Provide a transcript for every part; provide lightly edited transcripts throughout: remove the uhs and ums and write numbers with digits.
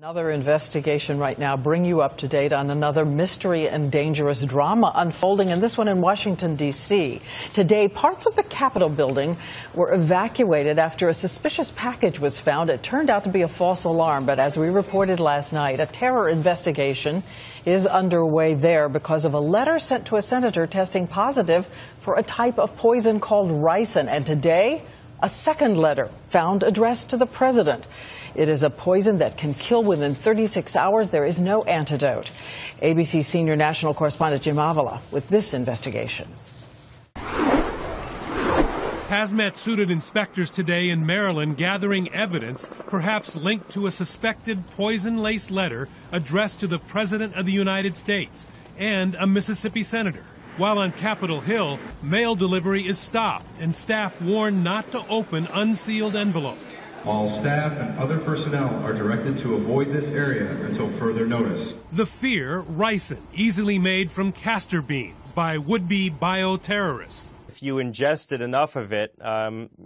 Another investigation right now, bring you up to date on another mystery and dangerous drama unfolding, and this one in Washington, D.C. Today, parts of the Capitol building were evacuated after a suspicious package was found. It turned out to be a false alarm, but as we reported last night, a terror investigation is underway there because of a letter sent to a senator testing positive for a type of poison called ricin. And today, a second letter found addressed to the president. It is a poison that can kill within 36 hours. There is no antidote. ABC senior national correspondent Jim Avila with this investigation. Hazmat-suited inspectors today in Maryland gathering evidence, perhaps linked to a suspected poison-laced letter addressed to the President of the United States and a Mississippi senator. While on Capitol Hill, mail delivery is stopped and staff warned not to open unsealed envelopes. All staff and other personnel are directed to avoid this area until further notice. The fear, ricin, easily made from castor beans by would-be bioterrorists. If you ingested enough of it,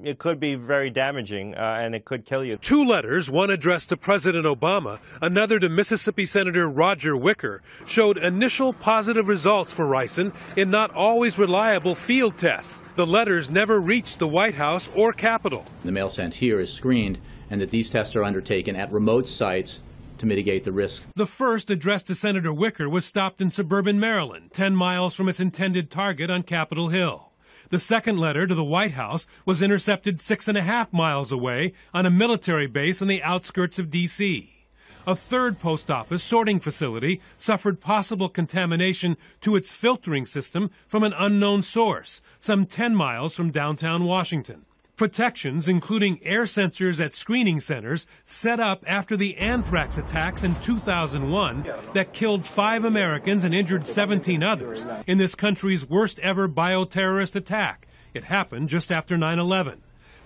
it could be very damaging and it could kill you. Two letters, one addressed to President Obama, another to Mississippi Senator Roger Wicker, showed initial positive results for ricin in not always reliable field tests. The letters never reached the White House or Capitol. The mail sent here is screened, and that these tests are undertaken at remote sites to mitigate the risk. The first, addressed to Senator Wicker, was stopped in suburban Maryland, 10 miles from its intended target on Capitol Hill. The second letter to the White House was intercepted 6.5 miles away on a military base on the outskirts of D.C. A third post office sorting facility suffered possible contamination to its filtering system from an unknown source, some 10 miles from downtown Washington. Protections, including air sensors at screening centers, set up after the anthrax attacks in 2001 that killed 5 Americans and injured 17 others in this country's worst ever bioterrorist attack. It happened just after 9/11.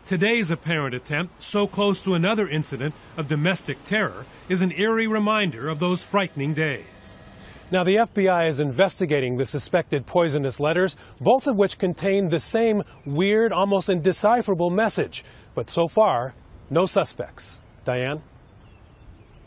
Today's apparent attempt, so close to another incident of domestic terror, is an eerie reminder of those frightening days. Now, the FBI is investigating the suspected poisonous letters, both of which contain the same weird, almost indecipherable message. But so far, no suspects. Diane?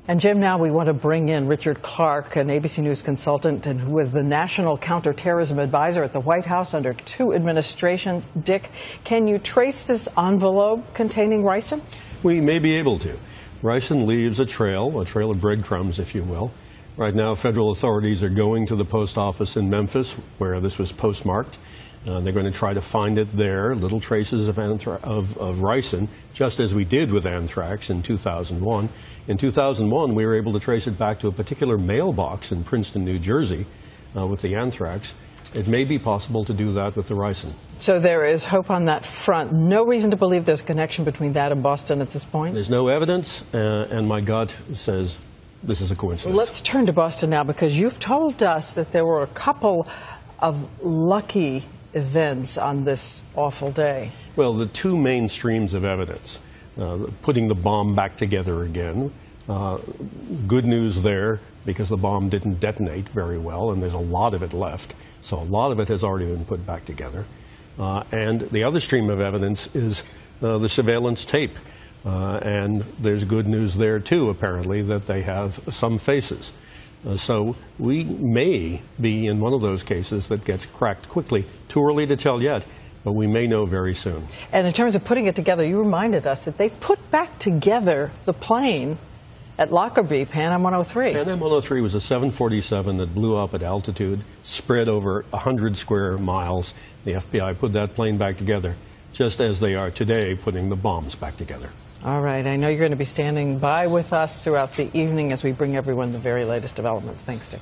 And Jim, now we want to bring in Richard Clark, an ABC News consultant and who was the National Counterterrorism Advisor at the White House under 2 administrations. Dick, can you trace this envelope containing ricin? We may be able to. Ricin leaves a trail of breadcrumbs, if you will. Right now, federal authorities are going to the post office in Memphis, where this was postmarked. They're going to try to find it there, little traces of ricin, just as we did with anthrax in 2001. In 2001, we were able to trace it back to a particular mailbox in Princeton, New Jersey, with the anthrax. It may be possible to do that with the ricin. So there is hope on that front. No reason to believe there's a connection between that and Boston at this point? There's no evidence, and my gut says this is a coincidence. Let's turn to Boston now, because you've told us that there were a couple of lucky events on this awful day. Well, the 2 main streams of evidence, putting the bomb back together again. Good news there, because the bomb didn't detonate very well, and there's a lot of it left. So a lot of it has already been put back together. And the other stream of evidence is the surveillance tape. And there's good news there, too, apparently, that they have some faces. So we may be in one of those cases that gets cracked quickly. Too early to tell yet, but we may know very soon. And in terms of putting it together, you reminded us that they put back together the plane at Lockerbie, Pan Am 103. Pan Am 103 was a 747 that blew up at altitude, spread over 100 square miles. The FBI put that plane back together, just as they are today putting the bombs back together. All right. I know you're going to be standing by with us throughout the evening as we bring everyone the very latest developments. Thanks, Dick.